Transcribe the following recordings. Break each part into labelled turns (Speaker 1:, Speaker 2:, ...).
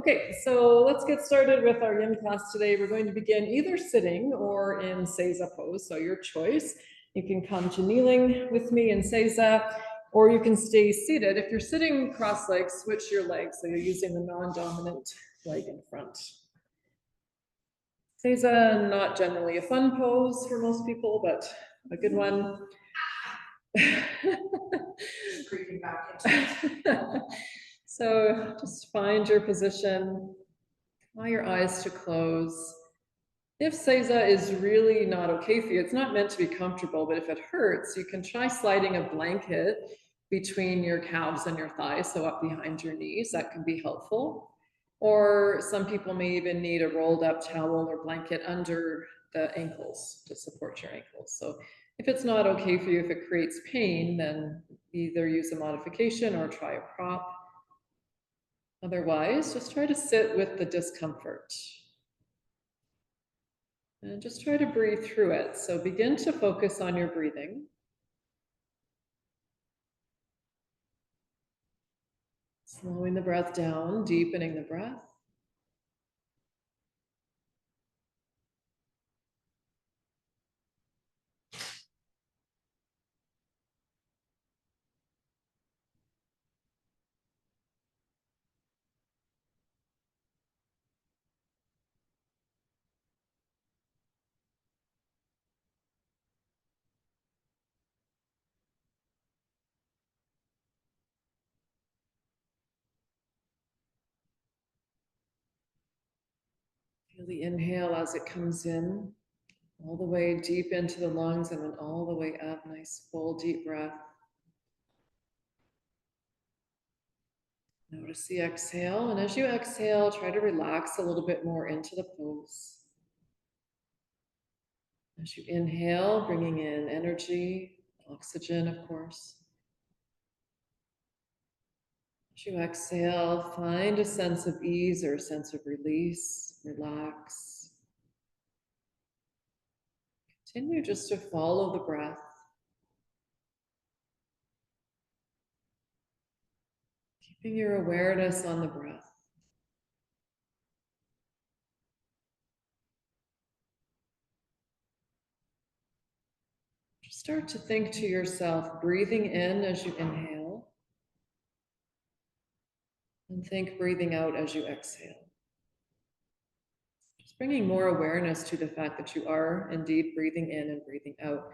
Speaker 1: Okay, so let's get started with our yin class today. We're going to begin either sitting or in Seiza pose, so your choice. You can come to kneeling with me in Seiza, or you can stay seated. If you're sitting cross-legged, switch your legs, so you're using the non-dominant leg in front. Seiza, not generally a fun pose for most people, but a good one.
Speaker 2: Creeping back into it.
Speaker 1: So just find your position, allow your eyes to close. If Seiza is really not okay for you, it's not meant to be comfortable, but if it hurts, you can try sliding a blanket between your calves and your thighs, so up behind your knees. That can be helpful. Or some people may even need a rolled up towel or blanket under the ankles to support your ankles. So if it's not okay for you, if it creates pain, then either use a modification or try a prop. Otherwise, just try to sit with the discomfort. And just try to breathe through it. So begin to focus on your breathing. Slowing the breath down, deepening the breath. Feel the inhale as it comes in, all the way deep into the lungs and then all the way up. Nice, full, deep breath. Notice the exhale, and as you exhale, try to relax a little bit more into the pose. As you inhale, bringing in energy, oxygen, of course. As you exhale, find a sense of ease or a sense of release, relax. Continue just to follow the breath. Keeping your awareness on the breath. Just start to think to yourself, breathing in as you inhale, and think breathing out as you exhale. Just bringing more awareness to the fact that you are indeed breathing in and breathing out.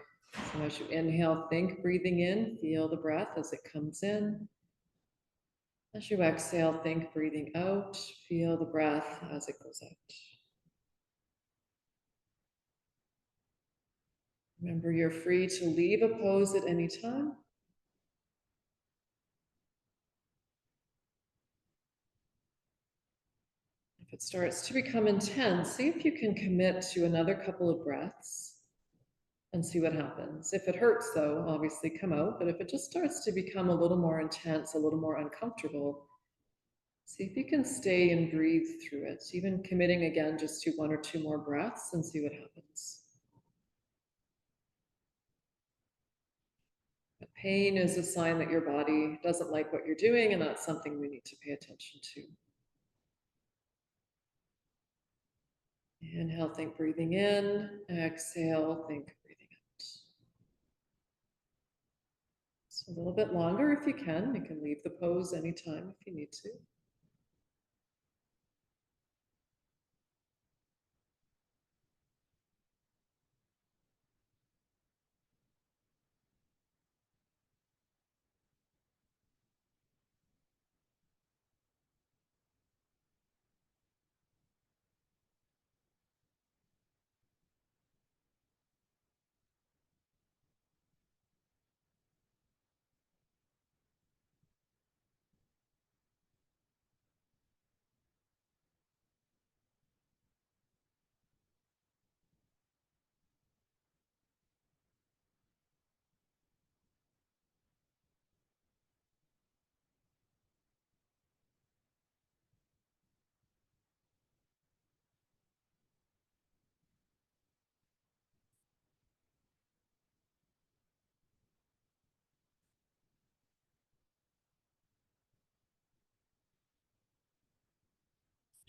Speaker 1: So as you inhale, think breathing in, feel the breath as it comes in. As you exhale, think breathing out, feel the breath as it goes out. Remember, you're free to leave a pose at any time. If it starts to become intense, see if you can commit to another couple of breaths and see what happens. If it hurts, though, obviously come out. But if it just starts to become a little more intense, a little more uncomfortable, see if you can stay and breathe through it, even committing again just to one or two more breaths and see what happens. But pain is a sign that your body doesn't like what you're doing, and that's something we need to pay attention to. Inhale, think breathing in. Exhale, think breathing out. So a little bit longer if you can. You can leave the pose anytime if you need to.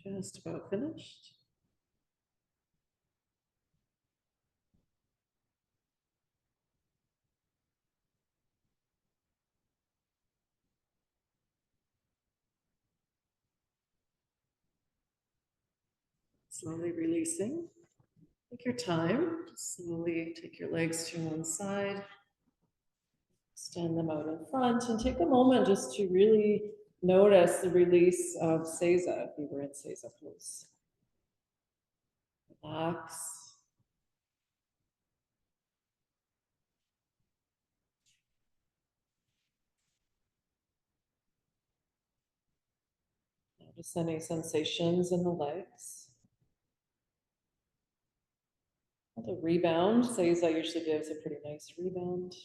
Speaker 1: Just about finished. Slowly releasing. Take your time. Just slowly take your legs to one side. Extend them out in front and take a moment just to really notice the release of Seiza if you were in Seiza pose. Relax. Notice any sensations in the legs. The rebound, Seiza usually gives a pretty nice rebound.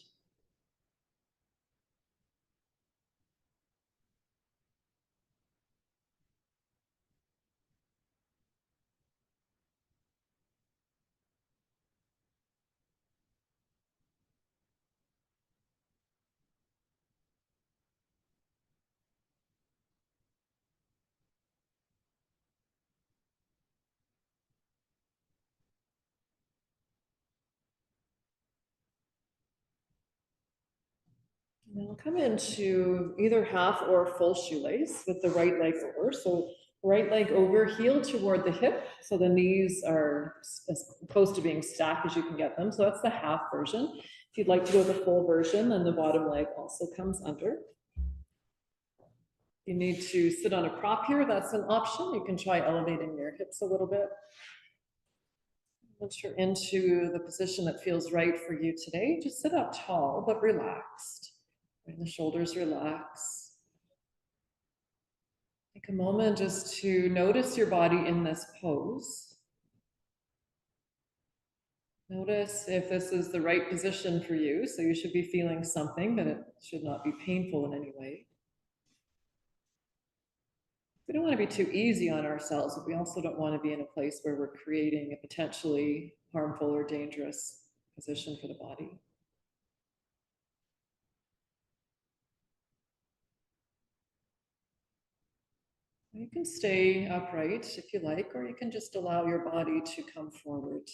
Speaker 1: Now we'll come into either half or full shoelace with the right leg over. So right leg over, heel toward the hip. So the knees are as close to being stacked as you can get them. So that's the half version. If you'd like to go the full version, then the bottom leg also comes under. You need to sit on a prop here. That's an option. You can try elevating your hips a little bit. Once you're into the position that feels right for you today, just sit up tall but relaxed. Bring the shoulders relax. Take a moment just to notice your body in this pose. Notice if this is the right position for you. So you should be feeling something, but it should not be painful in any way. We don't want to be too easy on ourselves, but we also don't want to be in a place where we're creating a potentially harmful or dangerous position for the body. You can stay upright if you like, or you can just allow your body to come forward.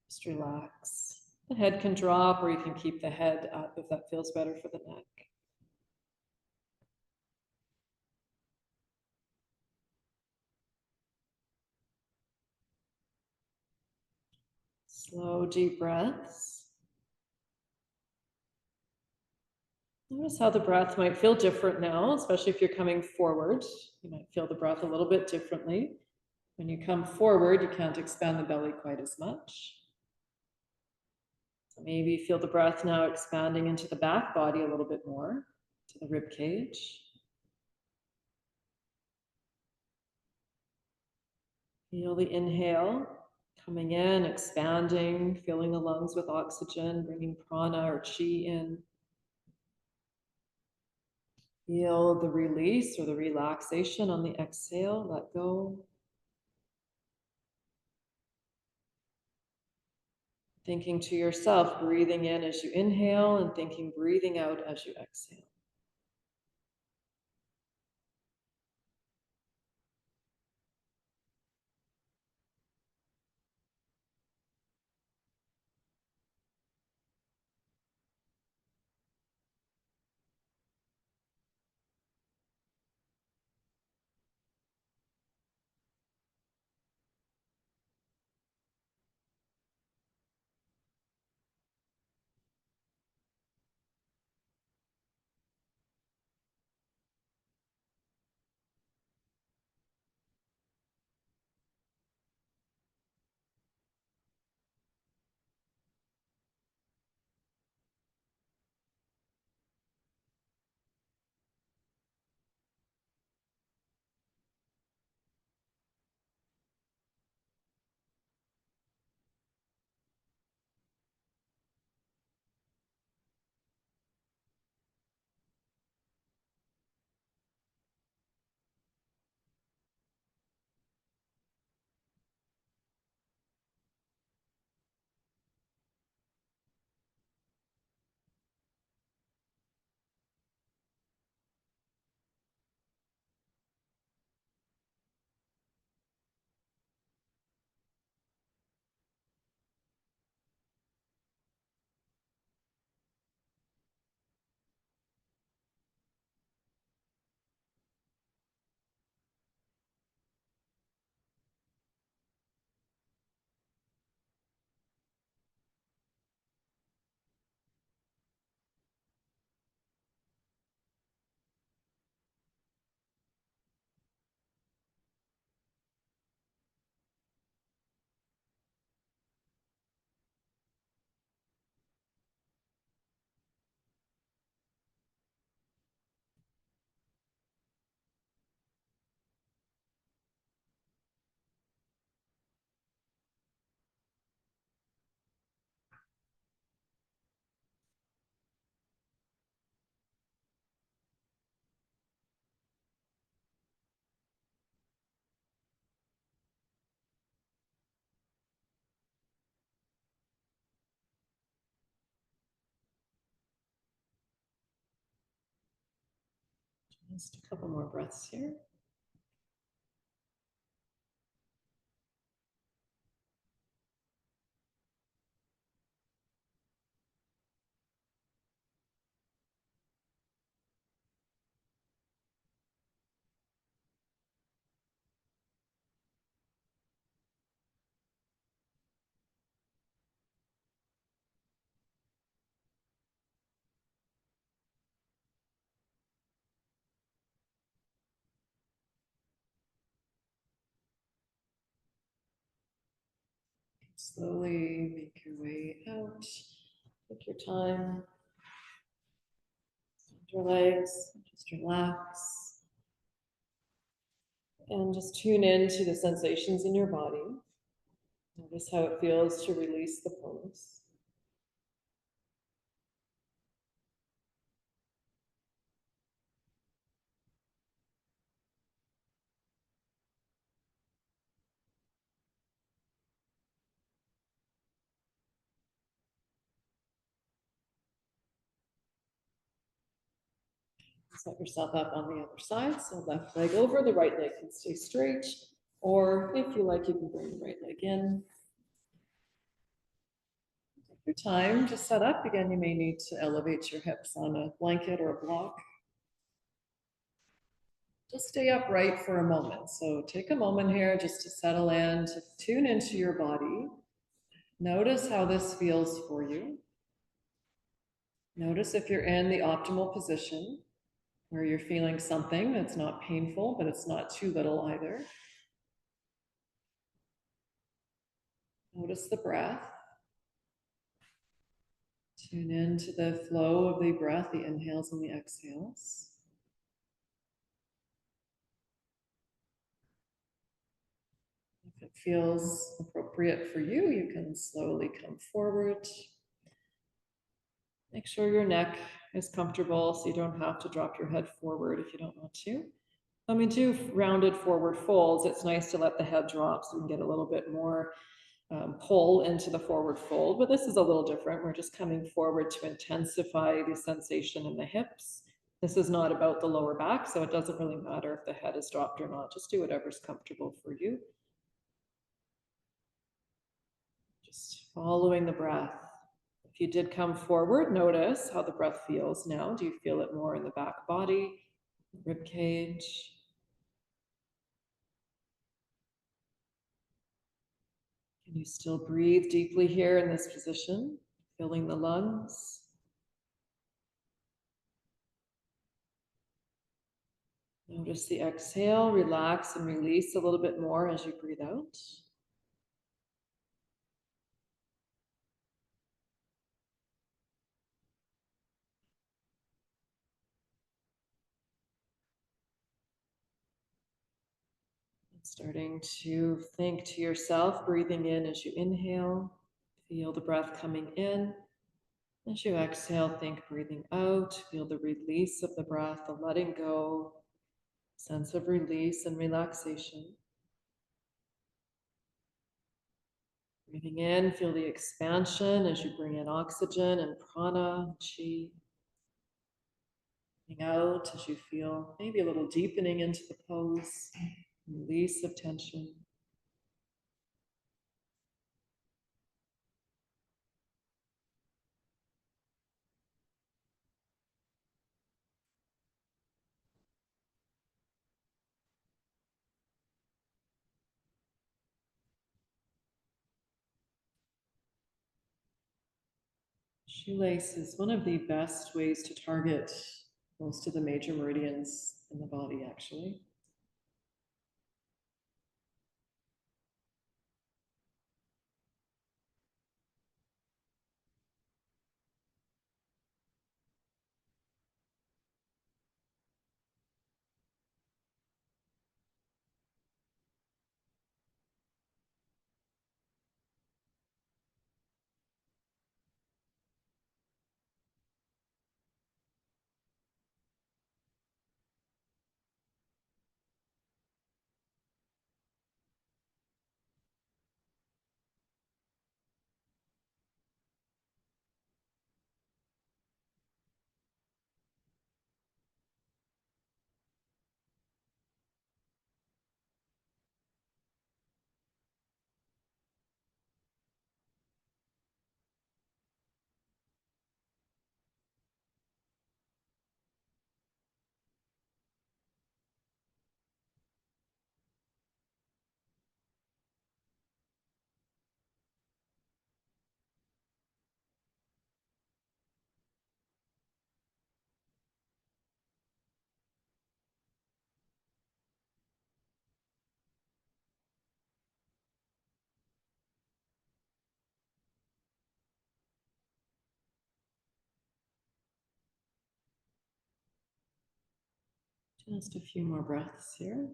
Speaker 1: Just relax. The head can drop, or you can keep the head up if that feels better for the neck. Slow, deep breaths. Notice how the breath might feel different now, especially if you're coming forward. You might feel the breath a little bit differently. When you come forward, you can't expand the belly quite as much. So maybe feel the breath now expanding into the back body a little bit more, to the rib cage. Feel the inhale coming in, expanding, filling the lungs with oxygen, bringing prana or chi in. Feel the release or the relaxation on the exhale, let go. Thinking to yourself, breathing in as you inhale and thinking breathing out as you exhale. Just a couple more breaths here. Slowly make your way out. Take your time. Your legs, just relax. And just tune in to the sensations in your body. Notice how it feels to release the pose. Set yourself up on the other side. So left leg over, the right leg can stay straight. Or if you like, you can bring the right leg in. Take your time to set up. Again, you may need to elevate your hips on a blanket or a block. Just stay upright for a moment. So take a moment here just to settle in, to tune into your body. Notice how this feels for you. Notice if you're in the optimal position where you're feeling something that's not painful, but it's not too little either. Notice the breath. Tune into the flow of the breath, the inhales and the exhales. If it feels appropriate for you, you can slowly come forward. Make sure your neck is comfortable so you don't have to drop your head forward if you don't want to. When we do rounded forward folds, it's nice to let the head drop so we can get a little bit more pull into the forward fold, but this is a little different. We're just coming forward to intensify the sensation in the hips. This is not about the lower back, so it doesn't really matter if the head is dropped or not. Just do whatever's comfortable for you. Just following the breath. If you did come forward, notice how the breath feels now. Do you feel it more in the back body, rib cage? Can you still breathe deeply here in this position, filling the lungs? Notice the exhale, relax and release a little bit more as you breathe out. Starting to think to yourself, breathing in as you inhale, feel the breath coming in. As you exhale, think breathing out, feel the release of the breath, the letting go, sense of release and relaxation. Breathing in, feel the expansion as you bring in oxygen and prana, chi. Breathing out as you feel maybe a little deepening into the pose, release of tension. Shoelace is one of the best ways to target most of the major meridians in the body, actually. Just a few more breaths here.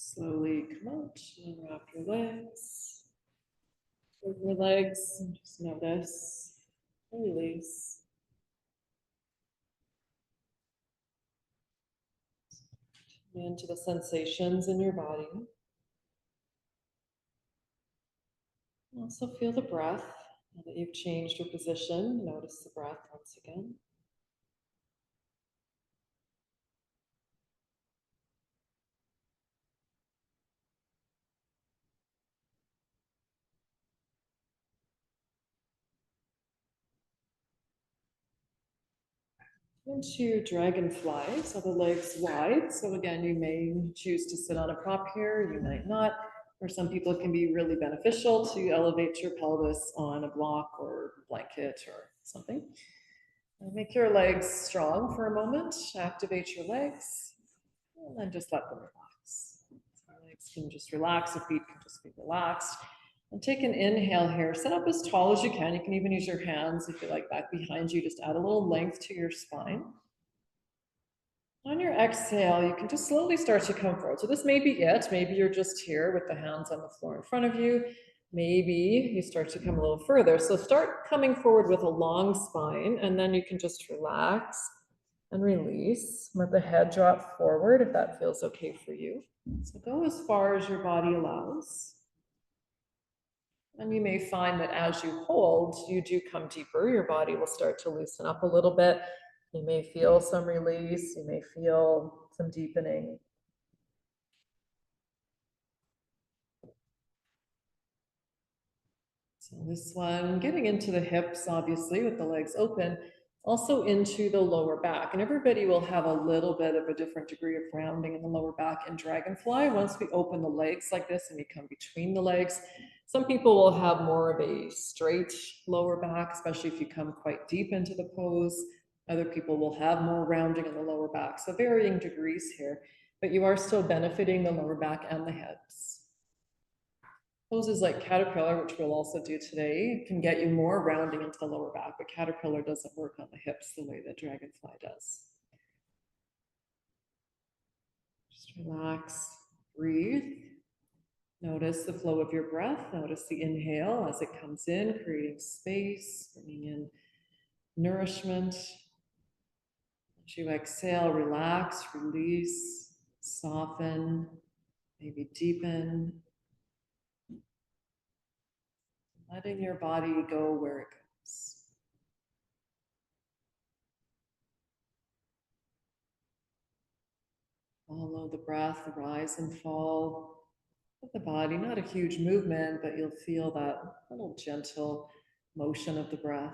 Speaker 1: Slowly come out and wrap your legs. Move your legs and just notice, release. Into the sensations in your body. Also feel the breath. Now that you've changed your position, notice the breath once again. Into dragonfly, so the legs wide. So again, you may choose to sit on a prop here, you might not. For some people, it can be really beneficial to elevate your pelvis on a block or blanket or something. And make your legs strong for a moment, activate your legs, and then just let them relax. So legs can just relax, the feet can just be relaxed. And take an inhale here, sit up as tall as you can. You can even use your hands if you like back behind you, just add a little length to your spine. On your exhale, you can just slowly start to come forward. So this may be it. Maybe you're just here with the hands on the floor in front of you. Maybe you start to come a little further. So start coming forward with a long spine, and then you can just relax and release. Let the head drop forward if that feels okay for you. So go as far as your body allows. And you may find that as you hold, you do come deeper. Your body will start to loosen up a little bit. You may feel some release. You may feel some deepening. So this one, getting into the hips, obviously, with the legs open, also into the lower back. And everybody will have a little bit of a different degree of rounding in the lower back in dragonfly. Once we open the legs like this and we come between the legs, some people will have more of a straight lower back, especially if you come quite deep into the pose. Other people will have more rounding in the lower back. So varying degrees here, but you are still benefiting the lower back and the hips. Poses like caterpillar, which we'll also do today, can get you more rounding into the lower back, but caterpillar doesn't work on the hips the way that dragonfly does. Just relax, breathe. Notice the flow of your breath. Notice the inhale as it comes in, creating space, bringing in nourishment. As you exhale, relax, release, soften, maybe deepen. Letting your body go where it goes. Follow the breath, rise and fall of the body. Not a huge movement, but you'll feel that little gentle motion of the breath.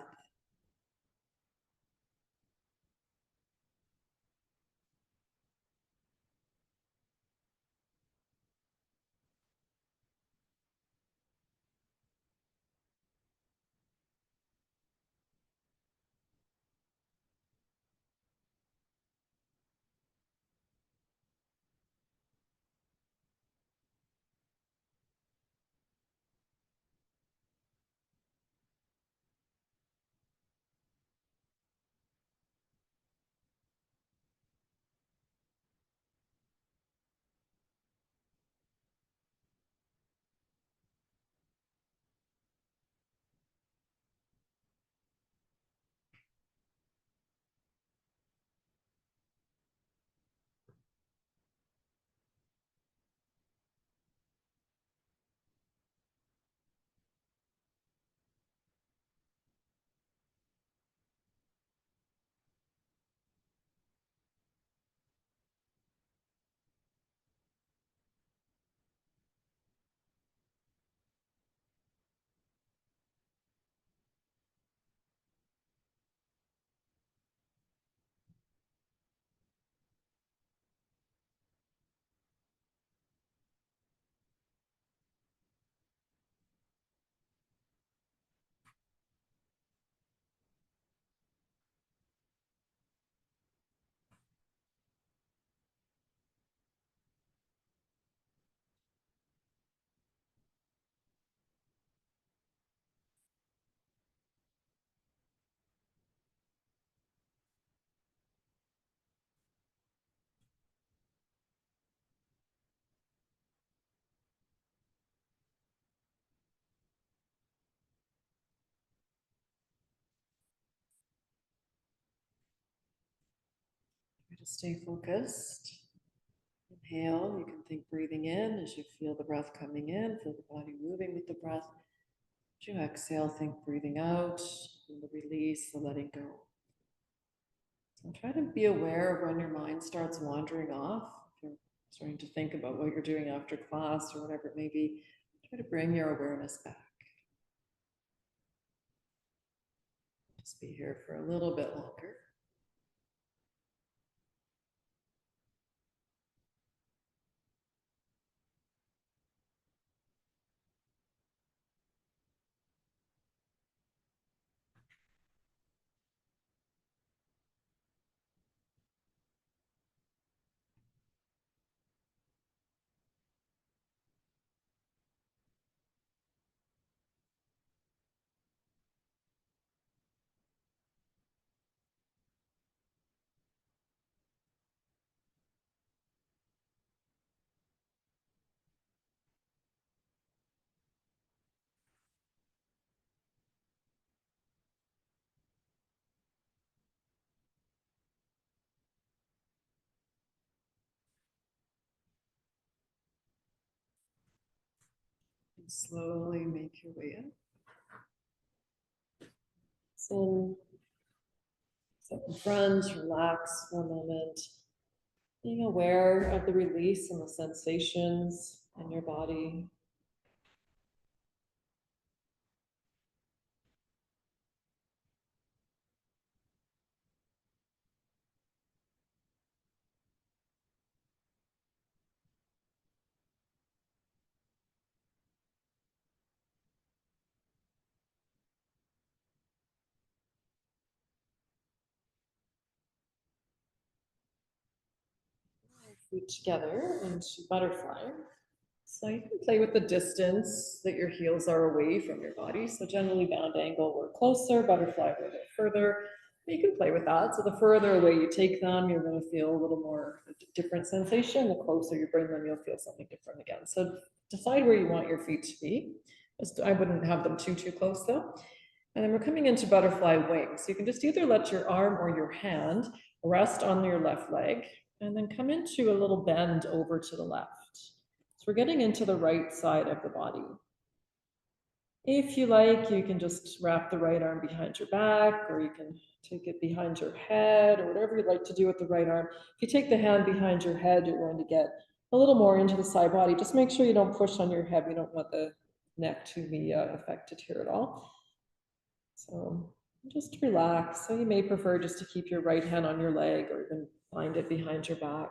Speaker 1: Stay focused. Inhale, you can think breathing in as you feel the breath coming in, feel the body moving with the breath. As you exhale, think breathing out, and the release, the letting go. So try to be aware of when your mind starts wandering off. If you're starting to think about what you're doing after class or whatever it may be, try to bring your awareness back. Just be here for a little bit longer. And slowly make your way in. So sit in front, relax for a moment, being aware of the release and the sensations in your body. Feet together into butterfly. So you can play with the distance that your heels are away from your body. So generally bound angle, we're closer, butterfly, we're a bit further. You can play with that. So the further away you take them, you're going to feel a little more different sensation. The closer you bring them, you'll feel something different again. So decide where you want your feet to be. I wouldn't have them too close though. And then we're coming into butterfly wings. So you can just either let your arm or your hand rest on your left leg and then come into a little bend over to the left. So we're getting into the right side of the body. If you like, you can just wrap the right arm behind your back, or you can take it behind your head, or whatever you'd like to do with the right arm. If you take the hand behind your head, you're going to get a little more into the side body. Just make sure you don't push on your head. We don't want the neck to be affected here at all. So just relax. So you may prefer just to keep your right hand on your leg or even find it behind your back.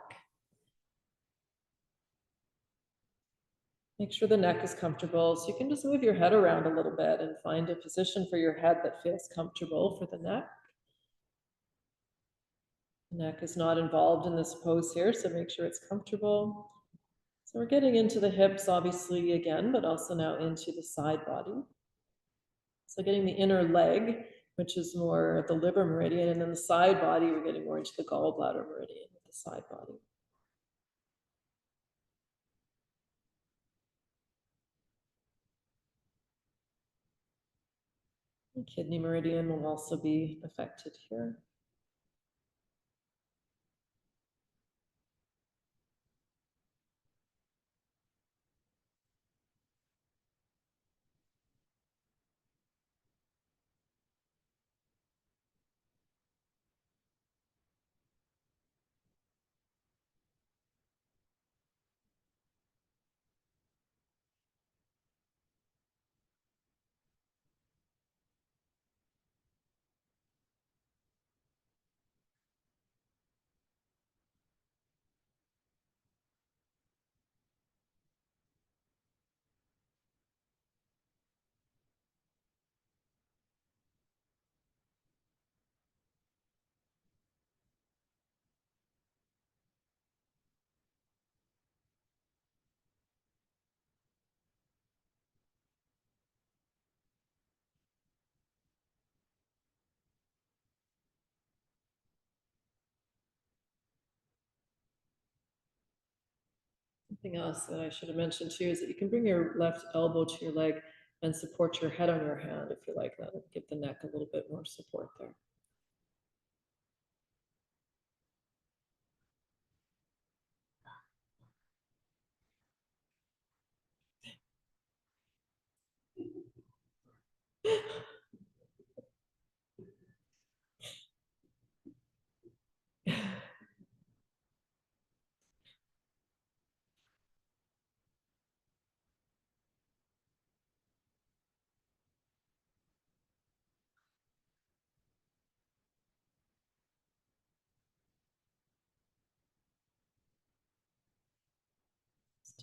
Speaker 1: Make sure the neck is comfortable. So you can just move your head around a little bit and find a position for your head that feels comfortable for the neck. The neck is not involved in this pose here, so make sure it's comfortable. So we're getting into the hips, obviously, again, but also now into the side body. So getting the inner leg, which is more the liver meridian, and then the side body, we're getting more into the gallbladder meridian with the side body. The kidney meridian will also be affected here. Something else that I should have mentioned too is that you can bring your left elbow to your leg and support your head on your hand if you like. That will give the neck a little bit more support there.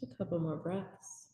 Speaker 1: Just a couple more breaths.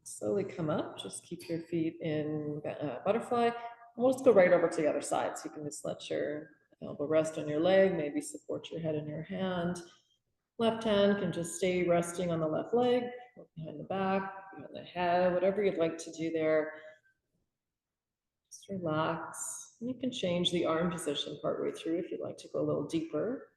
Speaker 1: Slowly come up, just keep your feet in butterfly. We'll just go right over to the other side. So you can just let your elbow rest on your leg, maybe support your head in your hand. Left hand can just stay resting on the left leg, behind the back, behind the head, whatever you'd like to do there. Just relax. You can change the arm position partway through if you'd like to go a little deeper.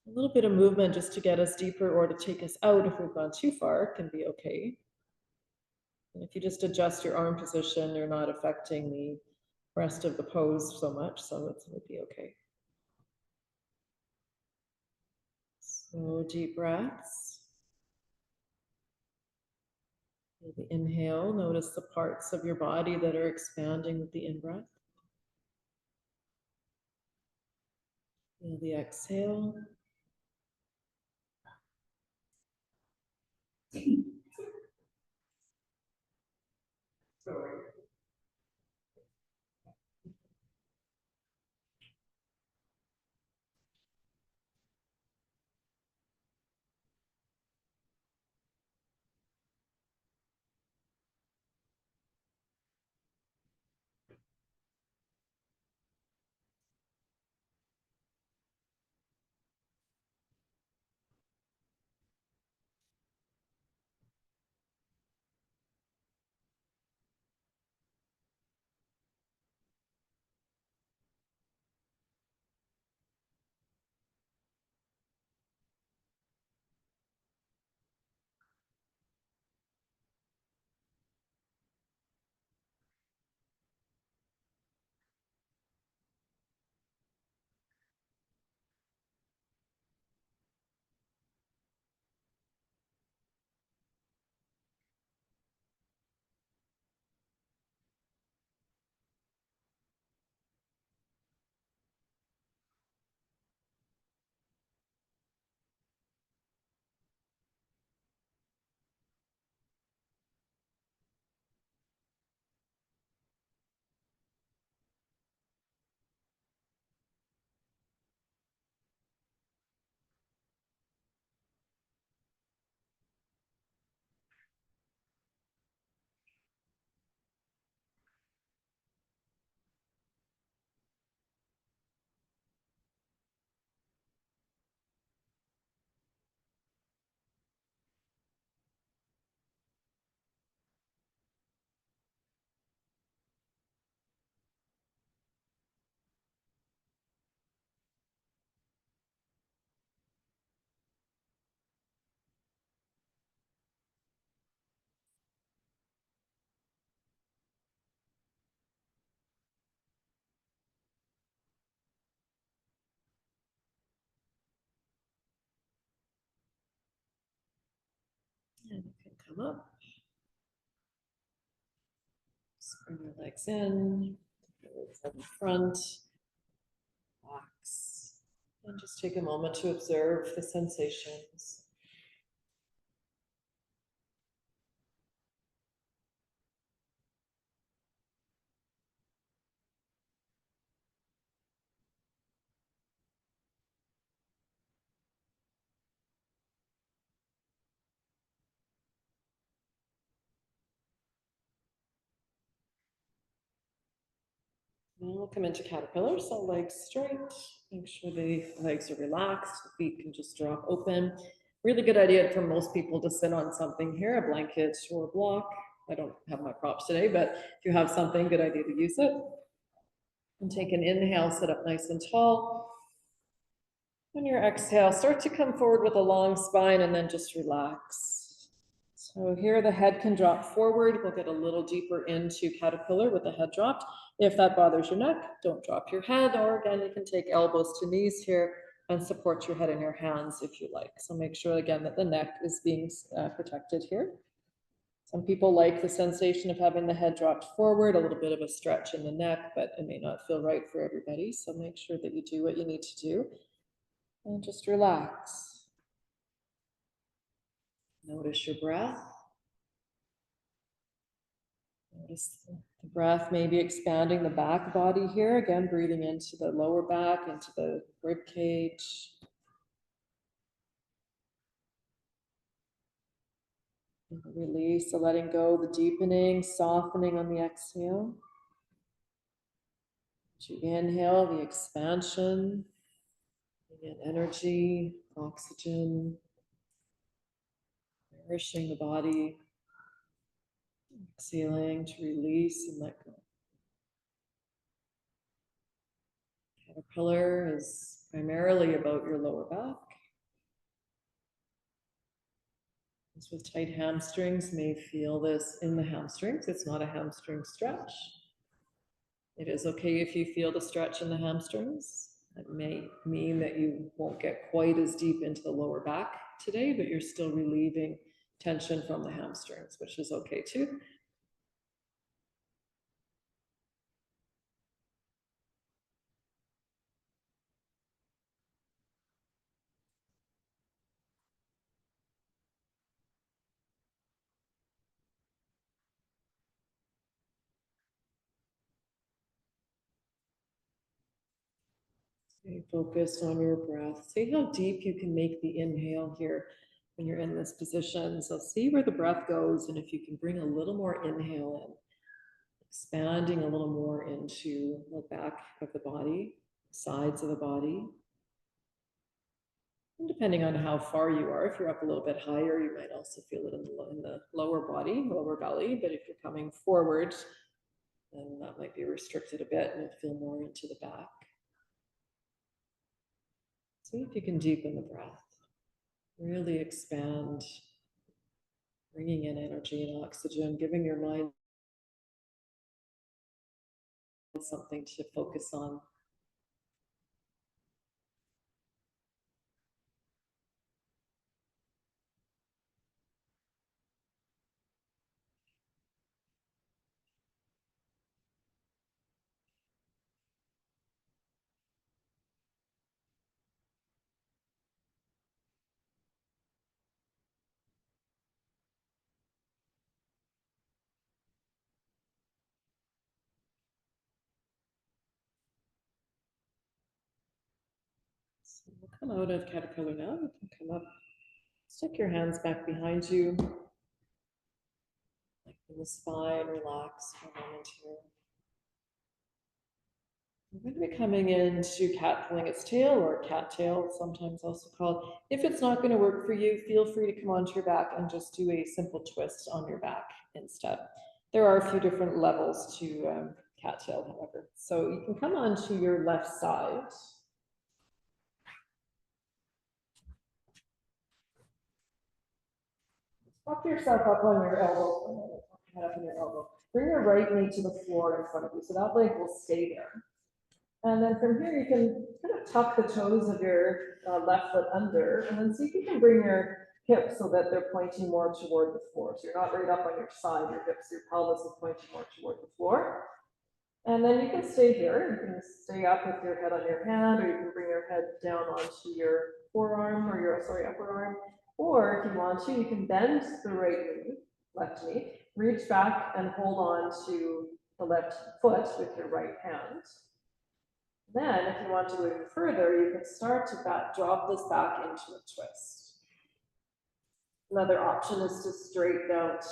Speaker 1: A little bit of movement just to get us deeper or to take us out if we've gone too far can be okay. And if you just adjust your arm position, you're not affecting the rest of the pose so much, so it would be okay. So deep breaths. The inhale, notice the parts of your body that are expanding with the in-breath. And the exhale. And you can come up. Just bring your legs in, in front, relax, and just take a moment to observe the sensations. Now we'll come into caterpillar, so legs straight, make sure the legs are relaxed, the feet can just drop open. Really good idea for most people to sit on something here, a blanket or a block. I don't have my props today, but if you have something, good idea to use it. And take an inhale, sit up nice and tall. On your exhale, start to come forward with a long spine and then just relax. So here the head can drop forward. We'll get a little deeper into caterpillar with the head dropped. If that bothers your neck, don't drop your head, or again, you can take elbows to knees here and support your head in your hands if you like. So make sure again that the neck is being protected here. Some people like the sensation of having the head dropped forward, a little bit of a stretch in the neck, but it may not feel right for everybody. So make sure that you do what you need to do and just relax. Notice your breath. Notice the breath maybe expanding the back body here. Again, breathing into the lower back, into the rib cage. And release, the letting go, the deepening, softening on the exhale. As you inhale, the expansion, again, energy, oxygen, nourishing the body. Exhaling to release and let go. Caterpillar is primarily about your lower back. Those with tight hamstrings may feel this in the hamstrings. It's not a hamstring stretch. It is okay if you feel the stretch in the hamstrings. That may mean that you won't get quite as deep into the lower back today, but you're still relieving tension from the hamstrings, which is okay too. Stay focused on your breath. See how deep you can make the inhale here when you're in this position. So see where the breath goes, and if you can bring a little more inhale in, expanding a little more into the back of the body, sides of the body. And depending on how far you are, if you're up a little bit higher, you might also feel it in the lower body, lower belly. But if you're coming forward, then that might be restricted a bit and feel more into the back. See if you can deepen the breath. Really expand, bringing in energy and oxygen, giving your mind something to focus on. So we'll come out of caterpillar now. You can come up, stick your hands back behind you. Lengthen the spine, relax for a moment here. We're going to be coming into cat pulling its tail, or cattail, sometimes also called. If it's not going to work for you, feel free to come onto your back and just do a simple twist on your back instead. There are a few different levels to cattail, however. So you can come onto your left side. Prop yourself up on your elbow for a minute. Head up on your elbow. Bring your right knee to the floor in front of you, so that leg will stay there. And then from here, you can kind of tuck the toes of your left foot under, and then see if you can bring your hips so that they're pointing more toward the floor. So you're not right up on your side, your hips, your pelvis is pointing more toward the floor. And then you can stay here. You can stay up with your head on your hand, or you can bring your head down onto your forearm, or your, upper arm. Or if you want to, you can bend the right knee, left knee, reach back and hold on to the left foot with your right hand. Then, if you want to go even further, you can start to drop this back into a twist. Another option is to straighten out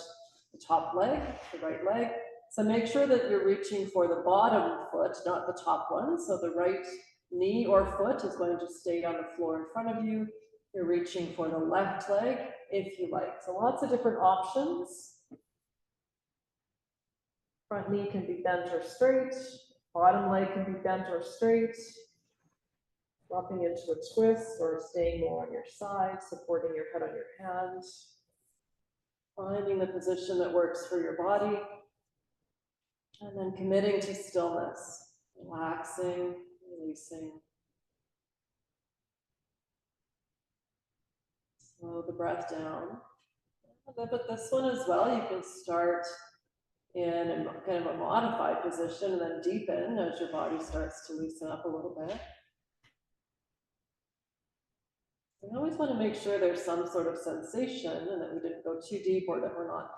Speaker 1: the top leg, the right leg. So make sure that you're reaching for the bottom foot, not the top one. So the right knee or foot is going to stay on the floor in front of you. You're reaching for the left leg if you like. So lots of different options. Front knee can be bent or straight. Bottom leg can be bent or straight. Dropping into a twist or staying more on your side, supporting your head on your hands. Finding the position that works for your body. And then committing to stillness. Relaxing, releasing. Slow the breath down. But this one as well, you can start in a kind of a modified position and then deepen as your body starts to loosen up a little bit. We always want to make sure there's some sort of sensation and that we didn't go too deep or that we're not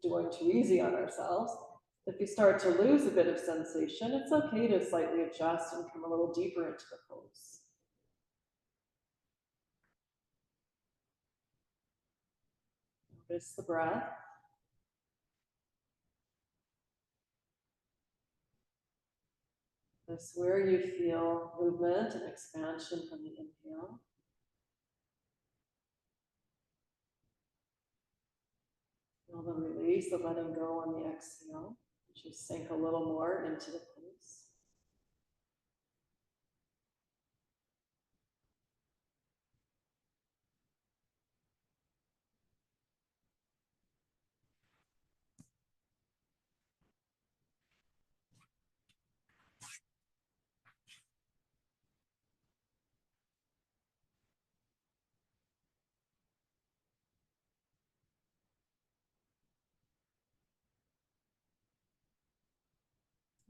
Speaker 1: doing too easy on ourselves. If you start to lose a bit of sensation, it's okay to slightly adjust and come a little deeper into the pose. Notice the breath. Notice where you feel movement and expansion from the inhale. Feel the release, the letting go on the exhale. Just sink a little more into the pose.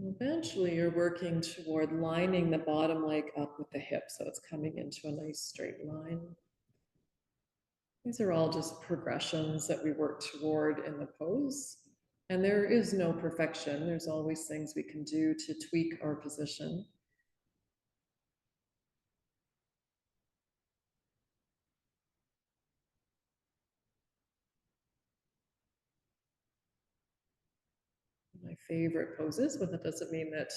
Speaker 1: Eventually, you're working toward lining the bottom leg up with the hip, so it's coming into a nice straight line. These are all just progressions that we work toward in the pose. And there is no perfection. There's always things we can do to tweak our position. My favorite poses, but that doesn't mean that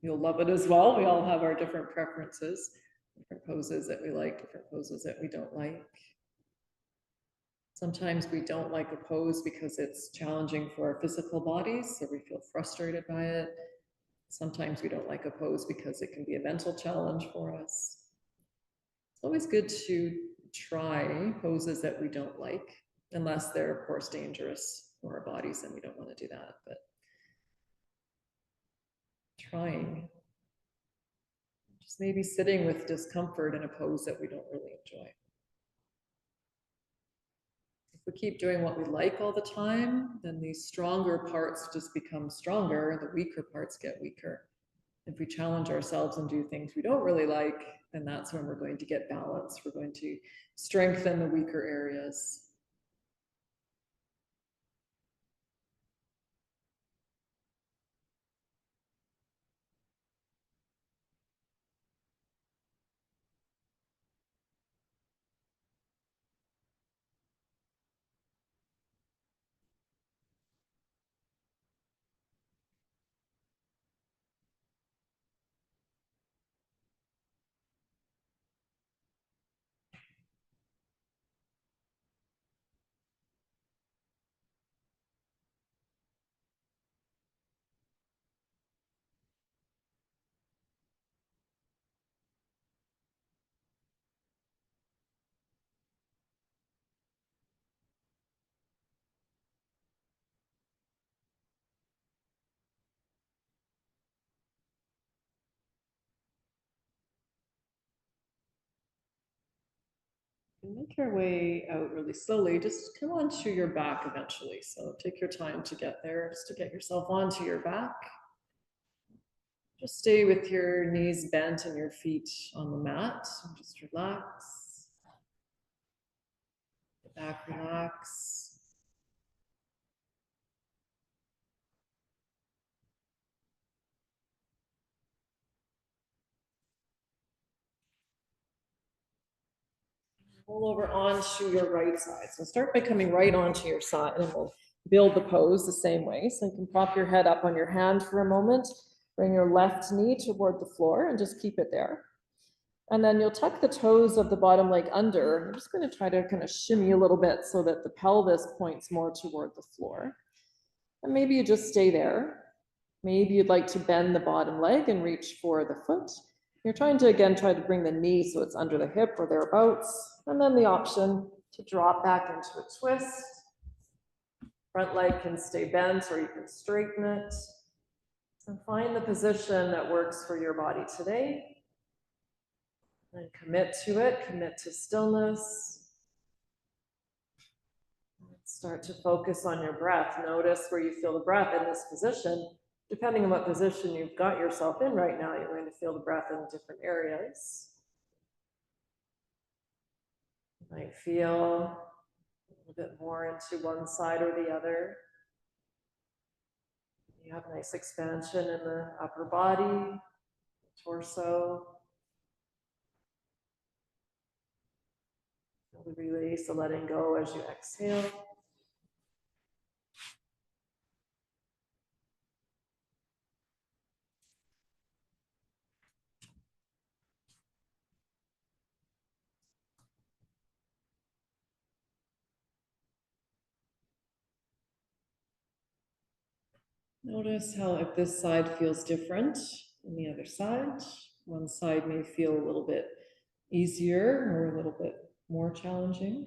Speaker 1: you'll love it as well. We all have our different preferences, different poses that we like, different poses that we don't like. Sometimes we don't like a pose because it's challenging for our physical bodies, so we feel frustrated by it. Sometimes we don't like a pose because it can be a mental challenge for us. It's always good to try poses that we don't like, unless they're, of course, dangerous for our bodies, and we don't want to do that. But trying, just maybe sitting with discomfort in a pose that we don't really enjoy. If we keep doing what we like all the time, then these stronger parts just become stronger and the weaker parts get weaker. If we challenge ourselves and do things we don't really like, then that's when we're going to get balance. We're going to strengthen the weaker areas. And make your way out really slowly. Just come onto your back eventually. So take your time to get there, just to get yourself onto your back. Just stay with your knees bent and your feet on the mat. And just relax. The back relax. Roll over onto your right side. So start by coming right onto your side, and we'll build the pose the same way. So you can prop your head up on your hand for a moment, bring your left knee toward the floor and just keep it there. And then you'll tuck the toes of the bottom leg under. I'm just going to try to kind of shimmy a little bit so that the pelvis points more toward the floor. And maybe you just stay there. Maybe you'd like to bend the bottom leg and reach for the foot. You're trying to, again, try to bring the knee so it's under the hip or thereabouts. And then the option to drop back into a twist. Front leg can stay bent or you can straighten it. And find the position that works for your body today. And commit to it, commit to stillness.
Speaker 3: Start to focus on your breath. Notice where you feel the breath in this position. Depending on what position you've got yourself in right now, you're going to feel the breath in different areas. You might feel a little bit more into one side or the other. You have nice expansion in the upper body, torso. Feel the release, the letting go as you exhale. Notice how if this side feels different than the other side. One side may feel a little bit easier or a little bit more challenging.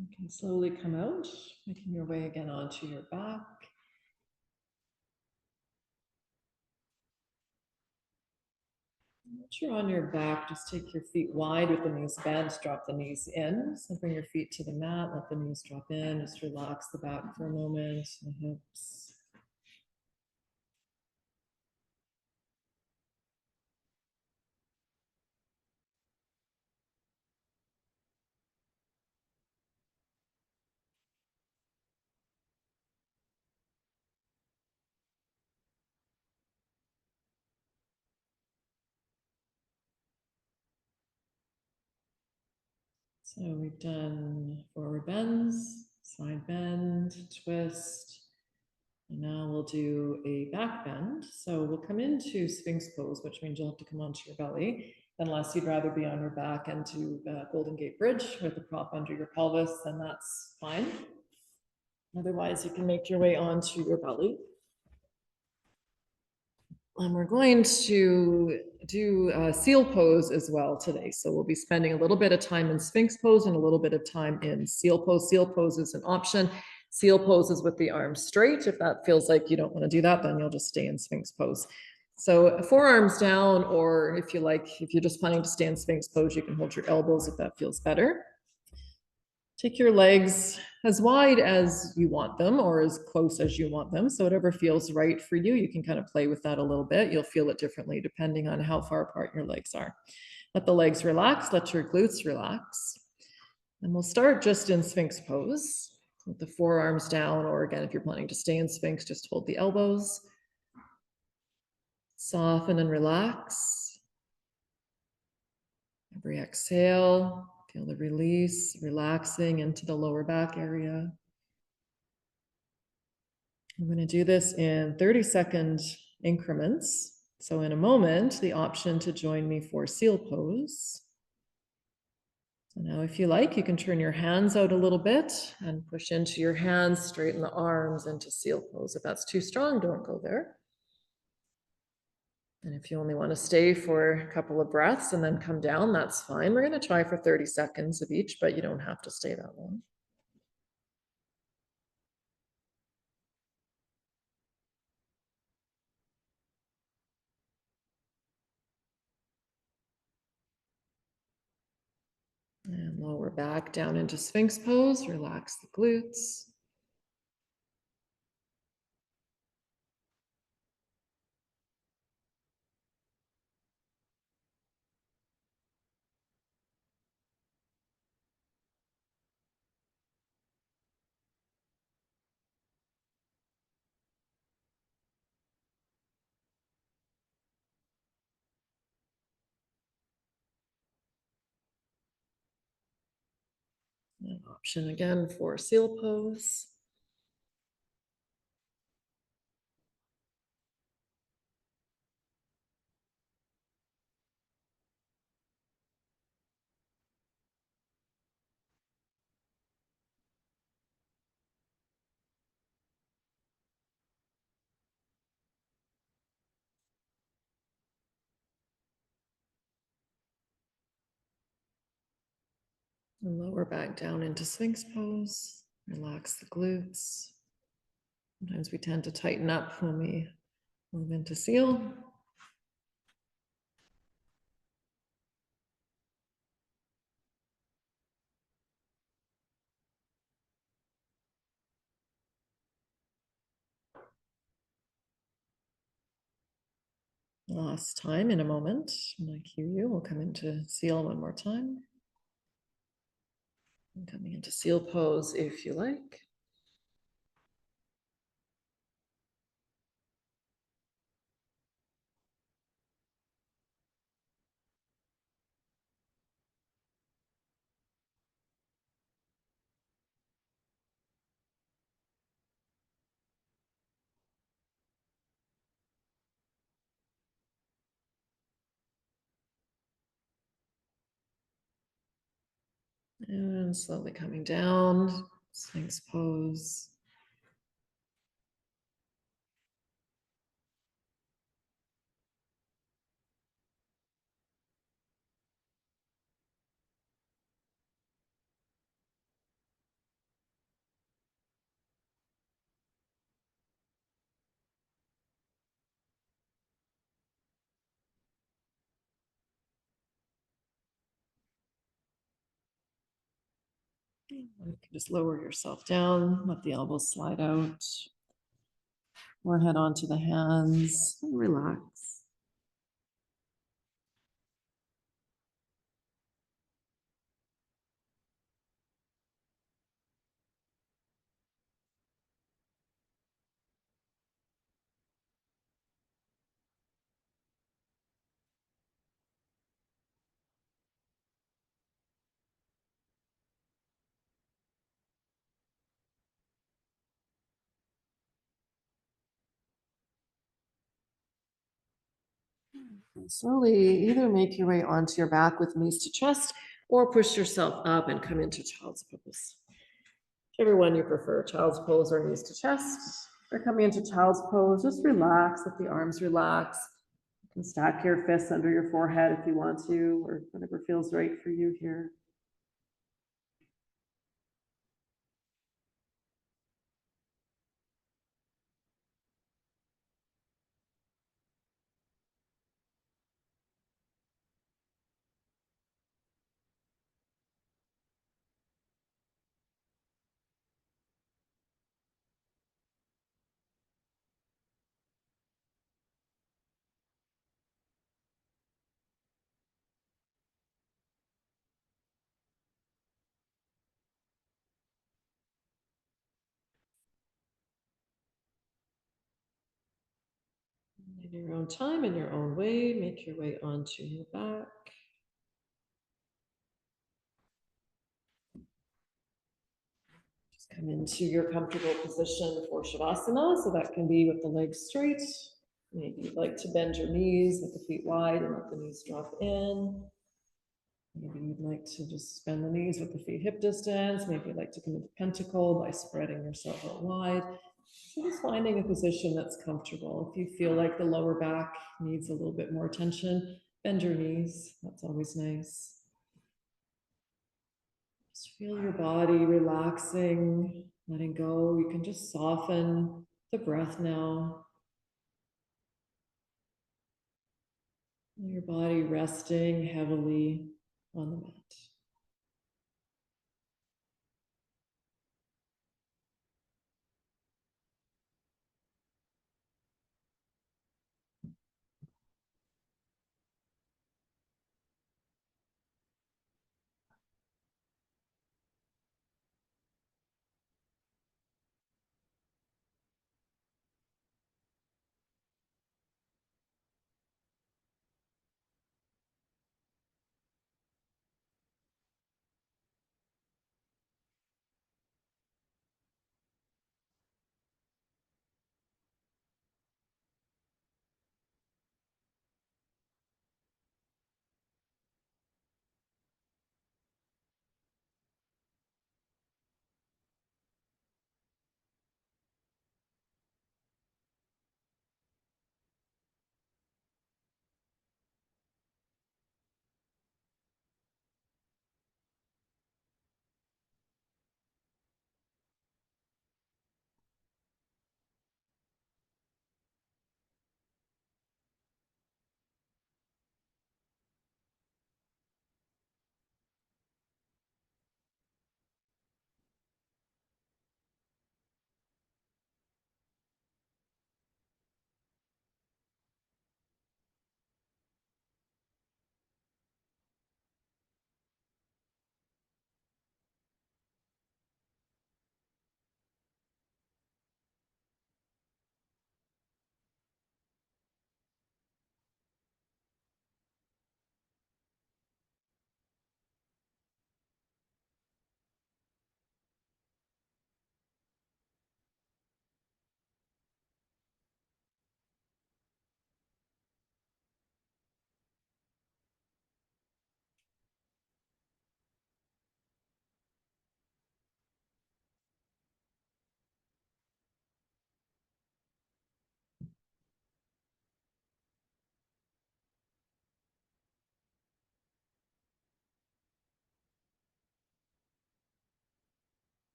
Speaker 3: You can slowly come out, making your way again onto your back. Once you're on your back, just take your feet wide with the knees bent, drop the knees in. So bring your feet to the mat, let the knees drop in, just relax the back for a moment, the hips. So we've done forward bends, side bend, twist, and now we'll do a back bend. So we'll come into Sphinx pose, which means you'll have to come onto your belly. Unless you'd rather be on your back into Golden Gate Bridge with the prop under your pelvis, then that's fine. Otherwise, you can make your way onto your belly. And we're going to do a seal pose as well today. So we'll be spending a little bit of time in Sphinx pose and a little bit of time in seal pose. Seal pose is an option. Seal pose is with the arms straight. If that feels like you don't want to do that, then you'll just stay in Sphinx pose. So forearms down, or if you like, if you're just planning to stay in Sphinx pose, you can hold your elbows if that feels better. Take your legs as wide as you want them or as close as you want them. So whatever feels right for you, you can kind of play with that a little bit. You'll feel it differently depending on how far apart your legs are. Let the legs relax, let your glutes relax. And we'll start just in Sphinx pose with the forearms down, or again, if you're planning to stay in Sphinx, just hold the elbows. Soften and relax. Every exhale, feel the release, relaxing into the lower back area. I'm going to do this in 30-second increments. So in a moment, the option to join me for seal pose. So now if you like, you can turn your hands out a little bit and push into your hands, straighten the arms into seal pose. If that's too strong, don't go there. And if you only want to stay for a couple of breaths and then come down, that's fine. We're going to try for 30 seconds of each, but you don't have to stay that long. And lower back down into Sphinx pose, relax the glutes. An option again for seal pose. And lower back down into Sphinx pose. Relax the glutes. Sometimes we tend to tighten up when we move into seal. Last time in a moment, when I cue you, we'll come into seal one more time. And coming into seal pose if you like. And slowly coming down, Sphinx pose. You can just lower yourself down, let the elbows slide out, forehead onto the hands, and relax. Slowly either make your way onto your back with knees to chest or push yourself up and come into child's pose. Whichever one you prefer, child's pose or knees to chest. Or coming into child's pose, just relax, let the arms relax. You can stack your fists under your forehead if you want to, or whatever feels right for you here. In your own time, in your own way, make your way onto your back. Just come into your comfortable position for Shavasana. So that can be with the legs straight. Maybe you'd like to bend your knees with the feet wide and let the knees drop in. Maybe you'd like to just bend the knees with the feet hip distance. Maybe you'd like to come into pentacle by spreading yourself out wide. So just finding a position that's comfortable. If you feel like the lower back needs a little bit more attention, bend your knees. That's always nice. Just feel your body relaxing, letting go. You can just soften the breath now. Your body resting heavily on the mat.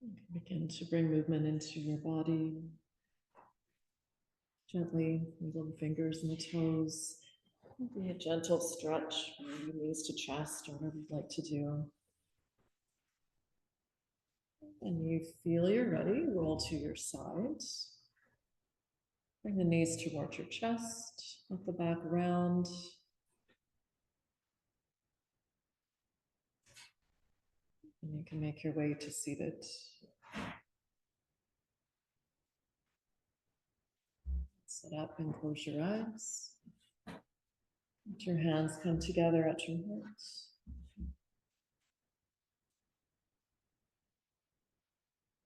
Speaker 3: You can begin to bring movement into your body. Gently, wiggle the fingers and the toes. Be a gentle stretch from your knees to chest or whatever you'd like to do. And you feel you're ready, roll to your side. Bring the knees towards your chest, let the back round. And you can make your way to seated. Sit up and close your eyes. Let your hands come together at your heart.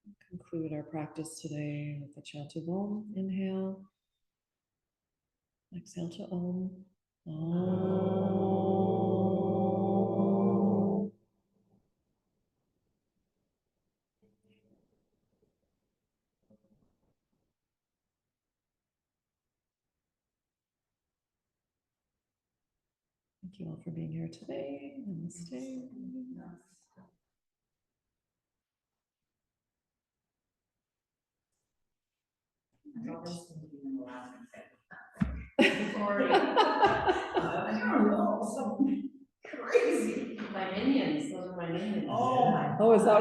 Speaker 3: You can conclude our practice today with a chant of Om. Inhale. Exhale to Om. Om. Thank you all for being here today. Namaste.
Speaker 2: I don't know, some crazy.
Speaker 4: My minions, those are my minions.
Speaker 2: Oh my.
Speaker 3: Oh, is that